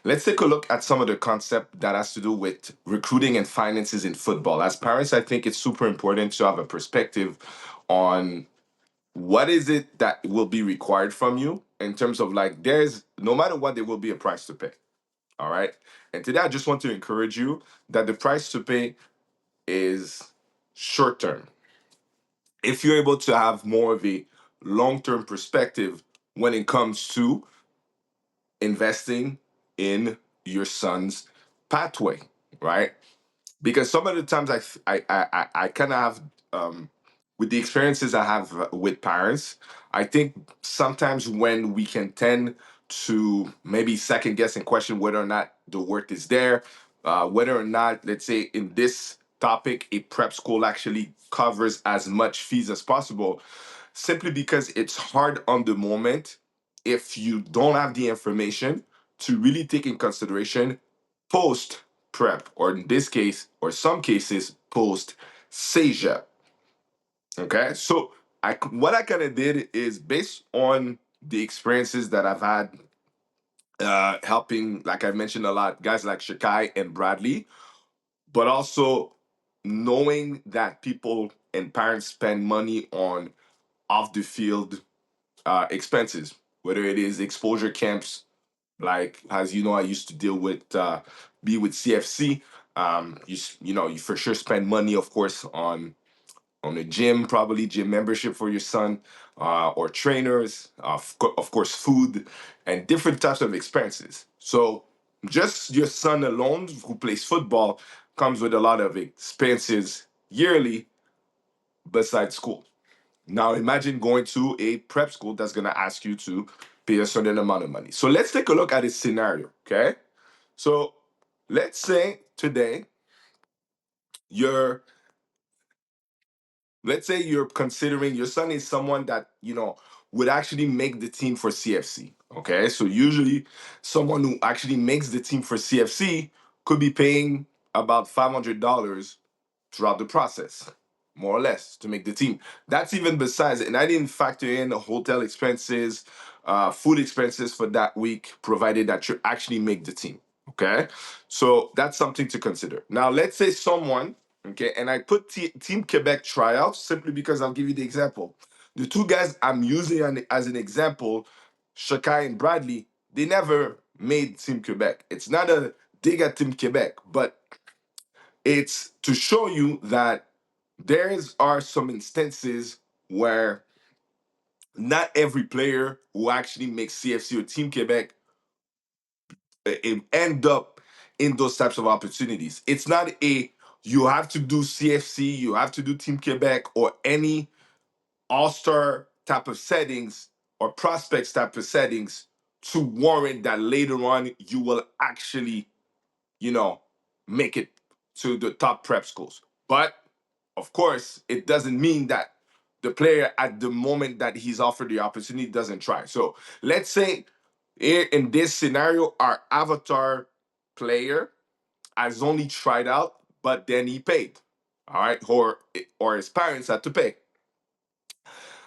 let's take a look at some of the concept that has to do with recruiting and finances in football. As parents, I think it's super important to have a perspective on what is it that will be required from you in terms of like there's no matter what there will be a price to pay. All right. And today I just want to encourage you that the price to pay is short term. If you're able to have more of a long term perspective when it comes to investing in your son's pathway, right? Because some of the times I kind of have with the experiences I have with parents, I think sometimes when we can tend to maybe second guess and question whether or not the work is there, whether or not, let's say in this topic, a prep school actually covers as much fees as possible, simply because it's hard on the moment if you don't have the information to really take in consideration post prep, or in this case, or some cases, post CEGEP. Okay, so what I kind of did is based on the experiences that I've had helping, like I mentioned a lot, guys like Shekai and Bradley, but also knowing that people and parents spend money on off the field expenses, whether it is exposure camps, like as you know, I used to deal with be with CFC. You know, you for sure spend money, of course, on a gym, probably gym membership for your son, or trainers, of course, food and different types of expenses. So just your son alone who plays football comes with a lot of expenses yearly besides school. Now imagine going to a prep school that's going to ask you to pay a certain amount of money. So let's take a look at a scenario, okay? So let's say today you're let's say you're considering your son is someone that would actually make the team for CFC. Okay, so usually someone who actually makes the team for CFC could be paying about $500 throughout the process, more or less, to make the team. That's even besides, and I didn't factor in hotel expenses, food expenses for that week, provided that you actually make the team. Okay, so that's something to consider. Now, let's say someone, okay, and I put Team Quebec tryouts simply because I'll give you the example. The two guys I'm using as an example, Shekai and Bradley, they never made Team Quebec. It's not a dig at Team Quebec, but it's to show you that there are some instances where not every player who actually makes CFC or Team Quebec end up in those types of opportunities. It's not a you have to do CFC, you have to do Team Quebec or any all-star type of settings or prospects type of settings to warrant that later on you will actually, you know, make it to the top prep schools. But of course, it doesn't mean that the player at the moment that he's offered the opportunity doesn't try. So let's say here in this scenario, our avatar player has only tried out, but then he paid. All right, or his parents had to pay.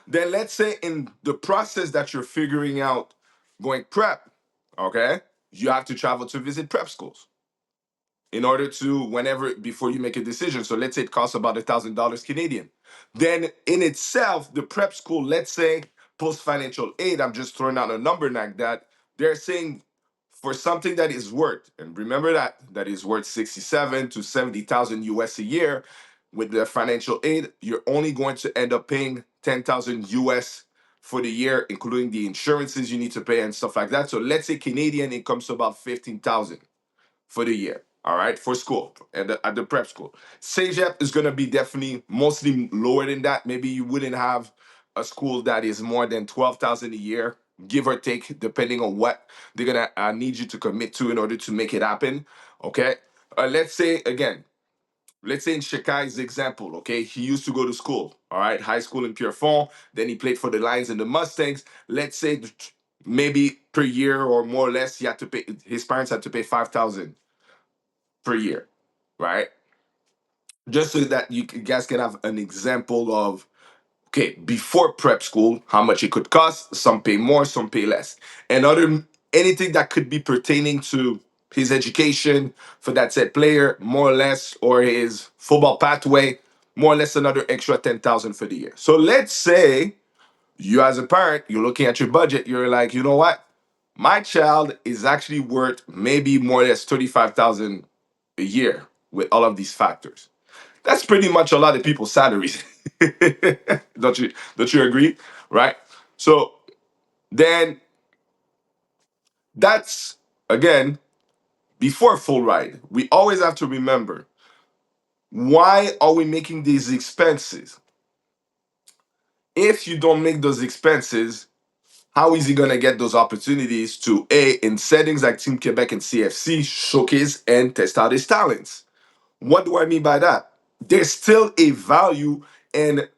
Then let's say in the process that you're figuring out going prep, okay, you have to travel to visit prep schools in order to whenever before you make a decision. So let's say it costs about $1,000 Canadian. Then in itself, the prep school, let's say post financial aid, I'm just throwing out a number like that. They're saying for something that is worth, and remember that is worth 67 to 70,000 US a year. With the financial aid, you're only going to end up paying 10,000 US for the year, including the insurances you need to pay and stuff like that. So let's say Canadian, it comes to about 15,000 for the year. All right, for school at the prep school. CEGEP is going to be definitely mostly lower than that. Maybe you wouldn't have a school that is more than 12,000 a year, give or take, depending on what they're gonna need you to commit to in order to make it happen. Okay, let's say again, let's say in Shekai's example, okay, he used to go to school, all right, high school in Pierrefonds, then he played for the Lions and the Mustangs. Let's say maybe per year or more or less, he had to pay. His parents had to pay 5,000 per year, right? Just so that you guys can have an example of okay before prep school how much it could cost. Some pay more, some pay less, and other anything that could be pertaining to his education for that said player, more or less, or his football pathway, more or less another extra 10,000 for the year. So let's say you as a parent, you're looking at your budget, you're like, you know what? My child is actually worth maybe more or less 35,000 a year with all of these factors. That's pretty much a lot of people's salaries. Don't you agree? Right? So then that's again before full ride. We always have to remember, why are we making these expenses? If you don't make those expenses, how is he gonna get those opportunities to in settings like Team Quebec and CFC showcase and test out his talents? What do I mean by that? There's still a value in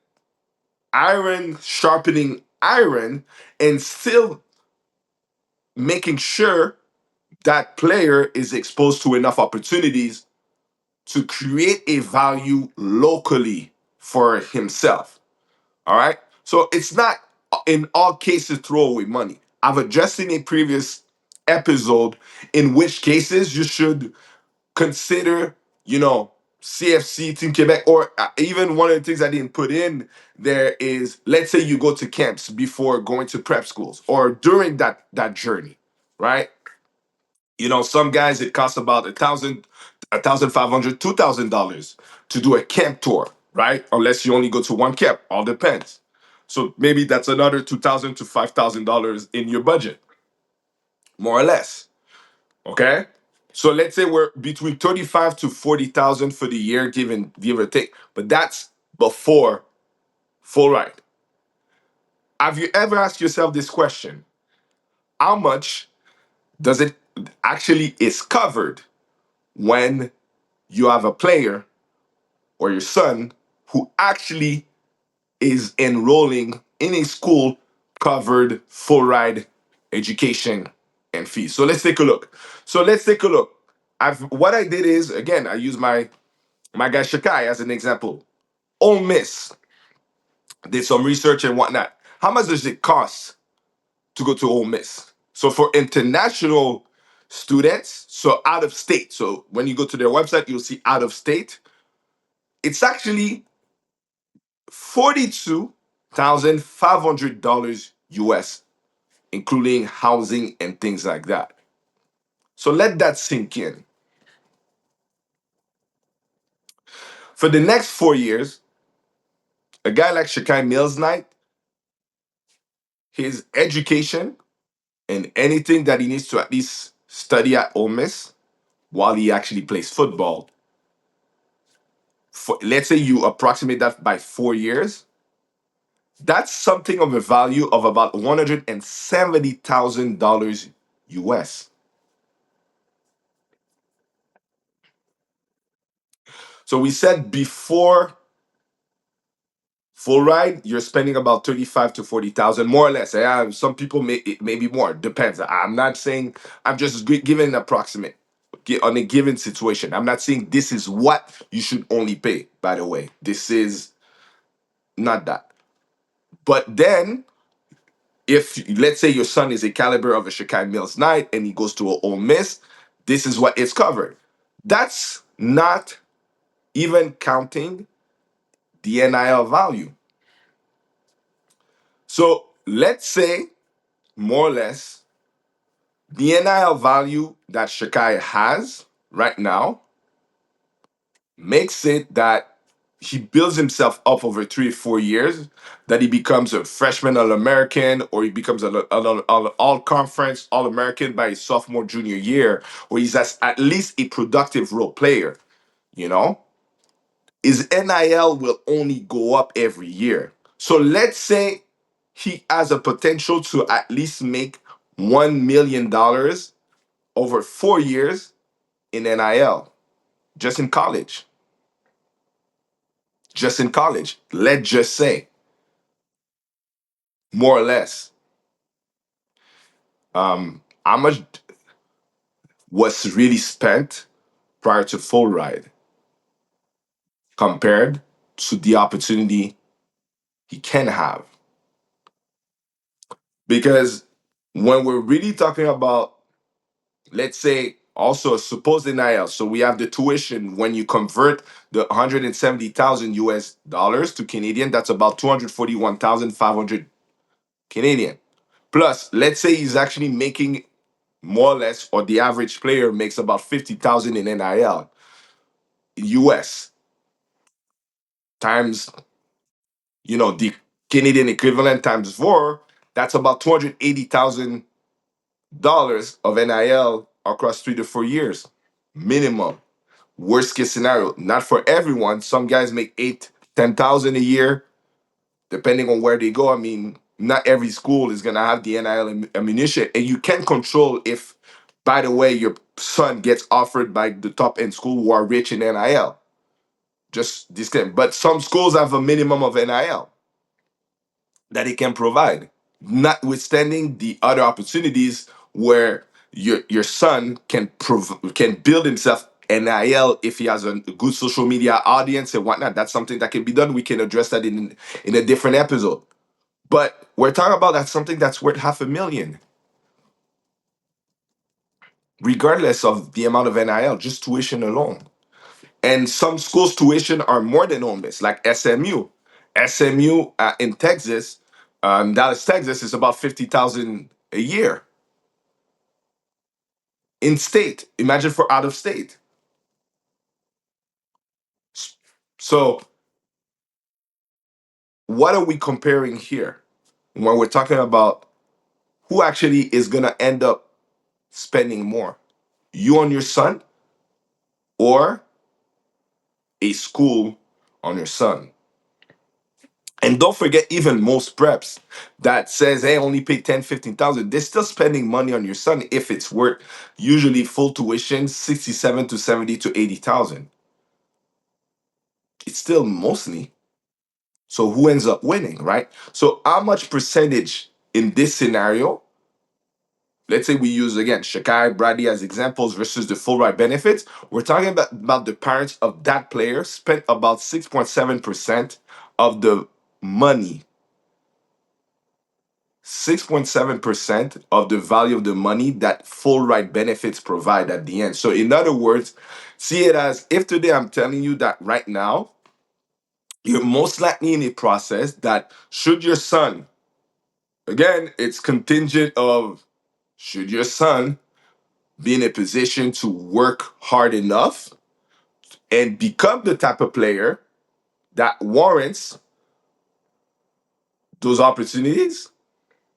iron sharpening iron and still making sure that player is exposed to enough opportunities to create a value locally for himself. All right. So it's not in all cases throwaway money. I've addressed in a previous episode in which cases you should consider, CFC, Team Quebec, or even one of the things I didn't put in there is, let's say you go to camps before going to prep schools or during that journey, right? Some guys it costs about $1,500, $2,000 to do a camp tour, right? Unless you only go to one camp, all depends. So maybe that's another $2,000 to $5,000 in your budget, more or less. Okay. So let's say we're between 35 to 40,000 for the year, give or take. But that's before full ride. Have you ever asked yourself this question? How much does it actually is covered when you have a player or your son who actually is enrolling in a school covered full ride education and fees? So let's take a look. What I did is, again, I use my guy Shekai as an example. Ole Miss did some research and whatnot. How much does it cost to go to Ole Miss? So for international students, so out of state, so when you go to their website, you'll see out of state, it's actually $42,500 US, including housing and things like that. So let that sink in. For the next 4 years, a guy like Shekai Mills-Knight, his education and anything that he needs to at least study at Ole Miss while he actually plays football, let's say you approximate that by 4 years, that's something of a value of about $170,000 US. So we said before full ride, you're spending about 35 to 40,000, more or less. Yeah, some people maybe more. Depends. I'm not saying. I'm just giving an approximate on a given situation. I'm not saying this is what you should only pay. By the way, this is not that. But then, if let's say your son is a caliber of a Shekai Mills-Knight and he goes to a Ole Miss, this is what is covered. That's not even counting the NIL value. So let's say, more or less, the NIL value that Shekai has right now makes it that he builds himself up over 3 or 4 years, that he becomes a freshman All-American, or he becomes an all-conference All-American by his sophomore, junior year, or he's at least a productive role player, you know? His NIL will only go up every year. So let's say he has a potential to at least make $1 million over 4 years in NIL, just in college. Just in college. Let's just say, more or less. How much was really spent prior to full ride compared to the opportunity he can have? Because when we're really talking about, let's say, Also, a supposed NIL. So we have the tuition when you convert the 170,000 US dollars to Canadian, that's about 241,500 Canadian. Plus, let's say he's actually making more or less, or the average player makes about 50,000 in NIL US times, the Canadian equivalent times four, that's about $280,000 of NIL across 3 to 4 years minimum. Worst case scenario, not for everyone. Some guys make 8, 10,000 a year, depending on where they go. I mean, not every school is gonna have the NIL ammunition, and you can control if, by the way, your son gets offered by the top end school who are rich in NIL. Just disclaimer. But some schools have a minimum of NIL that it can provide, notwithstanding the other opportunities where your son can build himself NIL if he has a good social media audience and whatnot. That's something that can be done. We can address that in a different episode. But we're talking about that's something that's worth 500,000, regardless of the amount of NIL, just tuition alone. And some schools' tuition are more than Ole Miss, like SMU. SMU in Texas, Dallas, Texas, is about 50,000 a year in state. Imagine for out of state. So, what are we comparing here when we're talking about who actually is going to end up spending more? You on your son or a school on your son? And don't forget, even most preps that says, hey, only pay 10, 15,000, they're still spending money on your son if it's worth usually full tuition, 67 to 70 to 80,000. It's still mostly. So who ends up winning, right? So how much percentage in this scenario, let's say we use again Shekai, Bradley as examples versus the full ride benefits, we're talking about the parents of that player spent about 6.7% of the money, 6.7% of the value of the money that full ride benefits provide at the end. So, in other words, see it as if today I'm telling you that right now, you're most likely in a process that should your son, again, it's contingent of should your son be in a position to work hard enough and become the type of player that warrants those opportunities,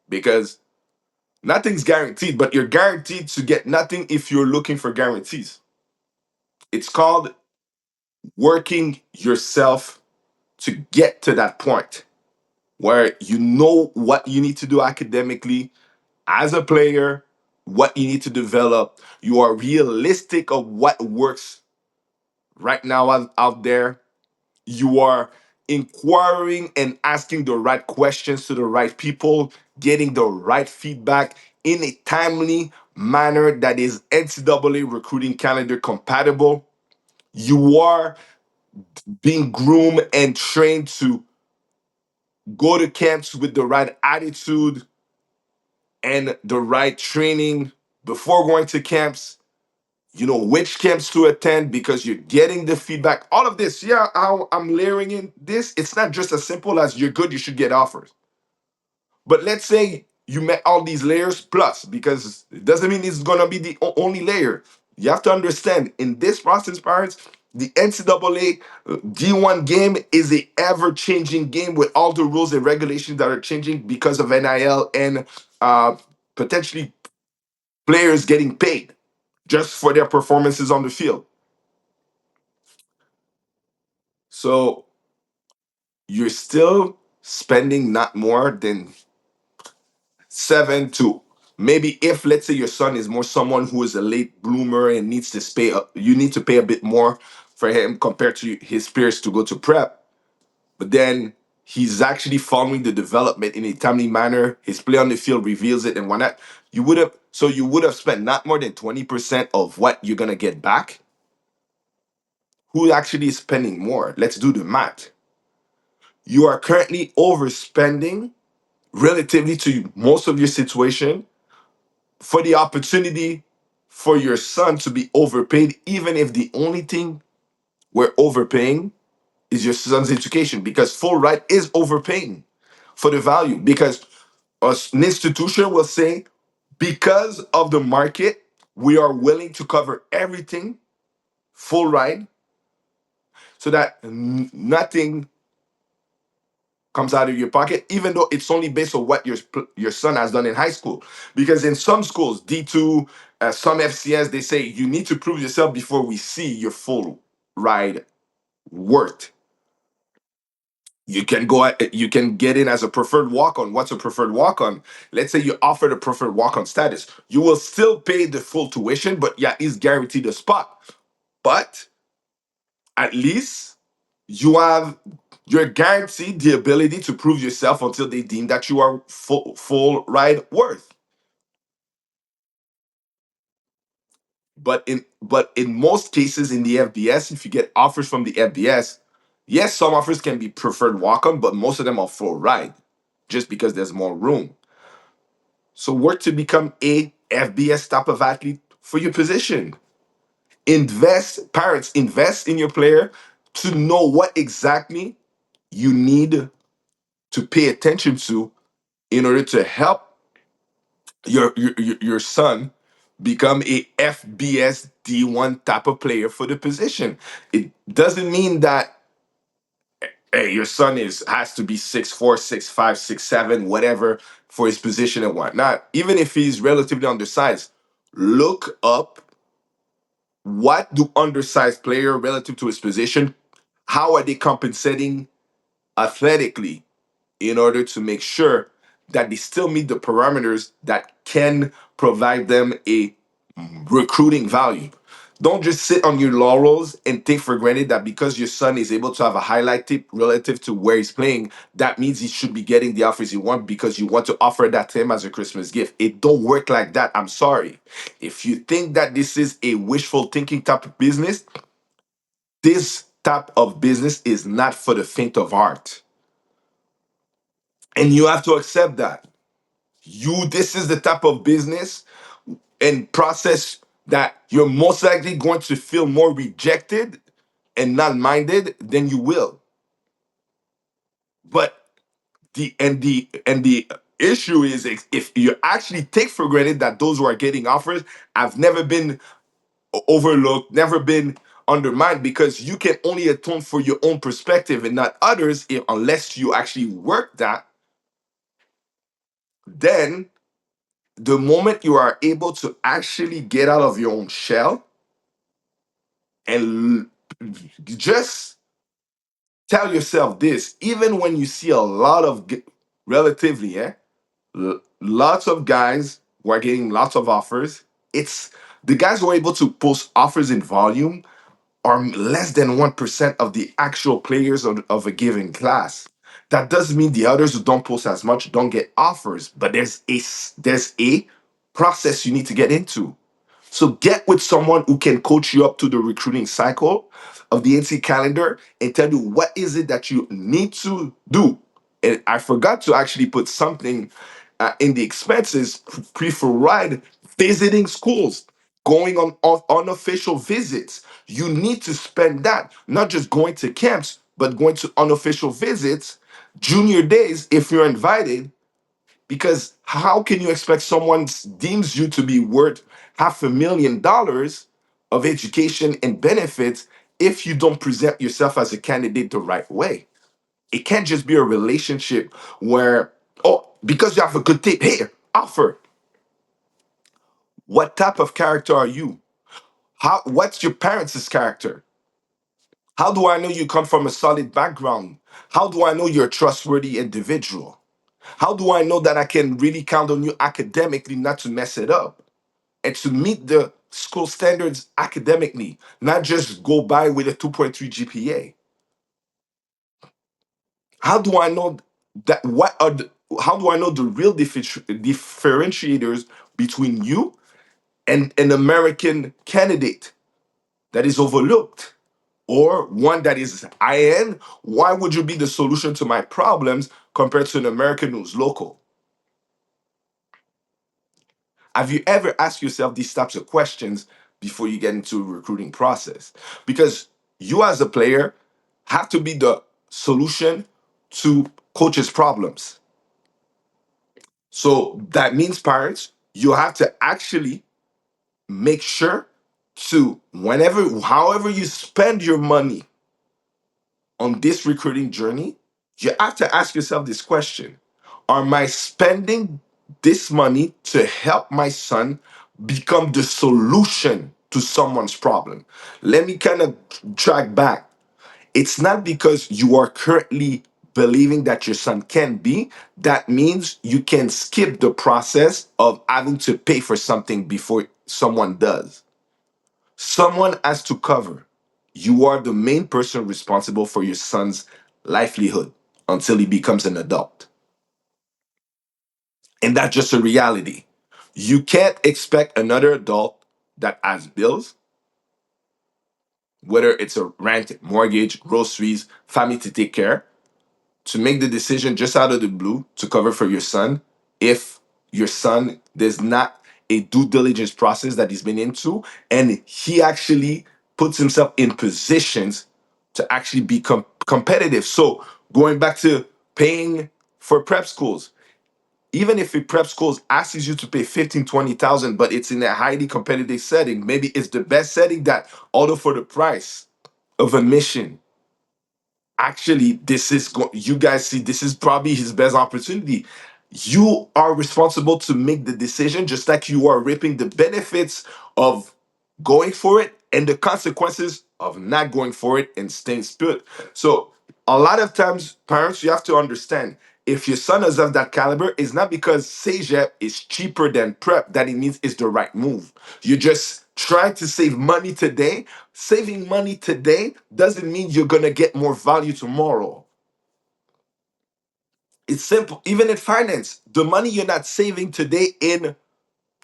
because nothing's guaranteed, but you're guaranteed to get nothing if you're looking for guarantees. It's called working yourself to get to that point where you know what you need to do academically as a player, what you need to develop. You are realistic of what works right now out there. You are inquiring and asking the right questions to the right people, getting the right feedback in a timely manner that is NCAA recruiting calendar compatible. You are being groomed and trained to go to camps with the right attitude and the right training before going to camps. You know which camps to attend because you're getting the feedback. All of this, yeah, how I'm layering in this. It's not just as simple as you're good, you should get offers. But let's say you met all these layers plus, because it doesn't mean it's gonna be the only layer. You have to understand in this process, parents, the NCAA D1 game is a ever-changing game with all the rules and regulations that are changing because of NIL and potentially players getting paid just for their performances on the field. So you're still spending not more than 7 to, maybe if let's say your son is more someone who is a late bloomer and needs to pay, you need to pay a bit more for him compared to his peers to go to prep. But then he's actually following the development in a timely manner. His play on the field reveals it and whatnot. You would have spent not more than 20% of what you're gonna get back. Who actually is spending more? Let's do the math. You are currently overspending relatively to most of your situation for the opportunity for your son to be overpaid, even if the only thing we're overpaying is your son's education, because full ride is overpaying for the value. Because an institution will say, because of the market, we are willing to cover everything full ride so that nothing comes out of your pocket, even though it's only based on what your son has done in high school. Because in some schools, D2, some FCS, they say you need to prove yourself before we see your full ride worth. You can get in as a preferred walk-on. What's a preferred walk-on? Let's say you offer the preferred walk-on status. You will still pay the full tuition, but yeah, it's guaranteed a spot. But at least you're guaranteed the ability to prove yourself until they deem that you are full ride worth. But in most cases in the FBS, if you get offers from the FBS, yes, some offers can be preferred walk-on, but most of them are full ride, just because there's more room. So work to become a FBS type of athlete for your position. Parents, invest in your player to know what exactly you need to pay attention to in order to help your son become a FBS D1 type of player for the position. It doesn't mean that, hey, your son has to be 6'4", 6'5", 6'7", whatever for his position and whatnot. Even if he's relatively undersized, look up what do undersized player relative to his position, how are they compensating athletically in order to make sure that they still meet the parameters that can provide them a recruiting value. Don't just sit on your laurels and take for granted that because your son is able to have a highlight tip relative to where he's playing, that means he should be getting the offers he wants because you want to offer that to him as a Christmas gift. It don't work like that. I'm sorry. If you think that this is a wishful thinking type of business, this type of business is not for the faint of heart. And you have to accept that. This is the type of business and process that you're most likely going to feel more rejected and not minded than you will. But the issue is, if you actually take for granted that those who are getting offers have never been overlooked, never been undermined, because you can only atone for your own perspective and not others, unless you actually work that, then the moment you are able to actually get out of your own shell and just tell yourself this, even when you see a lot of relatively, lots of guys who are getting lots of offers, it's the guys who are able to post offers in volume are less than 1% of the actual players of a given class. That doesn't mean the others who don't post as much don't get offers, but there's a process you need to get into. So get with someone who can coach you up to the recruiting cycle of the NC calendar and tell you what is it that you need to do. And I forgot to actually put something in the expenses, prefer ride, visiting schools, going on unofficial visits. You need to spend that, not just going to camps, but going to unofficial visits, junior days if you're invited, because how can you expect someone deems you to be worth $500,000 of education and benefits if you don't present yourself as a candidate the right way? It can't just be a relationship where, oh, because you have a good tape, here, offer. What type of character are you? What's your parents' character? How do I know you come from a solid background? How do I know you're a trustworthy individual? How do I know that I can really count on you academically not to mess it up and to meet the school standards academically, not just go by with a 2.3 GPA? How do I know that how do I know the real differentiators between you and an American candidate that is overlooked or one that is IN? Why would you be the solution to my problems compared to an American who's local? Have you ever asked yourself these types of questions before you get into a recruiting process? Because you as a player have to be the solution to coaches' problems. So that means, parents, you have to actually make sure to however you spend your money on this recruiting journey, you have to ask yourself this question: am I spending this money to help my son become the solution to someone's problem? Let me kind of track back. It's not because you are currently believing that your son can be, that means you can skip the process of having to pay for something before someone does. Someone has to cover. You are the main person responsible for your son's livelihood until he becomes an adult. And that's just a reality. You can't expect another adult that has bills, whether it's a rent, mortgage, groceries, family to take care, to make the decision just out of the blue to cover for your son if your son there's not a due diligence process that he's been into and he actually puts himself in positions to actually be competitive. So going back to paying for prep schools, even if a prep schools asks you to pay 15, 20,000, but it's in a highly competitive setting, maybe it's the best setting that, although for the price of admission, actually you guys see this is probably his best opportunity. You are responsible to make the decision, just like you are reaping the benefits of going for it and the consequences of not going for it and staying put. So a lot of times, parents, you have to understand, if your son is of that caliber, it's not because CEGEP is cheaper than prep that it means it's the right move. You're just trying to save money today. Saving money today doesn't mean you're gonna get more value tomorrow. It's simple. Even in finance, the money you're not saving today in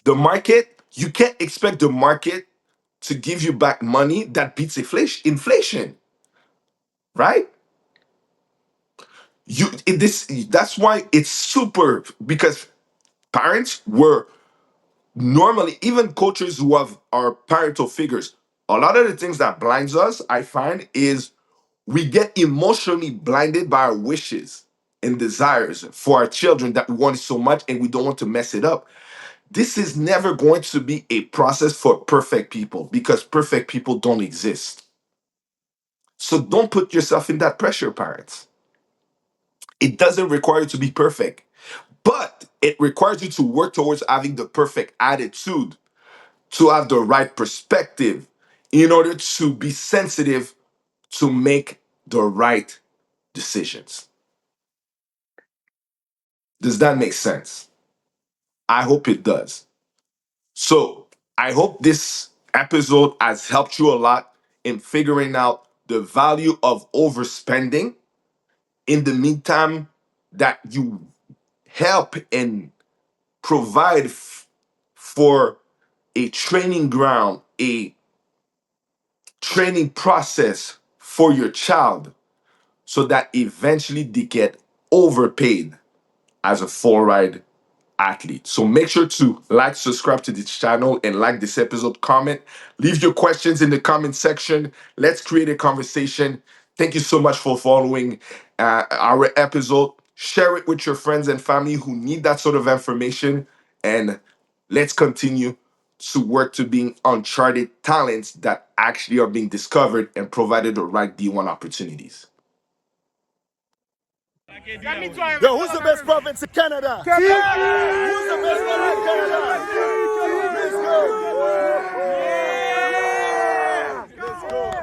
the market, you can't expect the market to give you back money that beats inflation, right? That's why it's super, because parents were normally, even coaches who have are parental figures, a lot of the things that blinds us, I find, is we get emotionally blinded by our wishes and desires for our children that we want it so much and we don't want to mess it up. This is never going to be a process for perfect people because perfect people don't exist. So don't put yourself in that pressure, parents. It doesn't require you to be perfect, but it requires you to work towards having the perfect attitude, to have the right perspective in order to be sensitive to make the right decisions. Does that make sense? I hope it does. So I hope this episode has helped you a lot in figuring out the value of overspending in the meantime that you help and provide for a training ground, a training process for your child so that eventually they get overpaid as a full ride athlete. So make sure to like, subscribe to this channel, and like this episode, comment, leave your questions in the comment section. Let's create a conversation. Thank you so much for following our episode. Share it with your friends and family who need that sort of information. And let's continue to work to being uncharted talents that actually are being discovered and provided the right D1 opportunities. Yo, who's the best province in Canada? Who's the best province in Canada?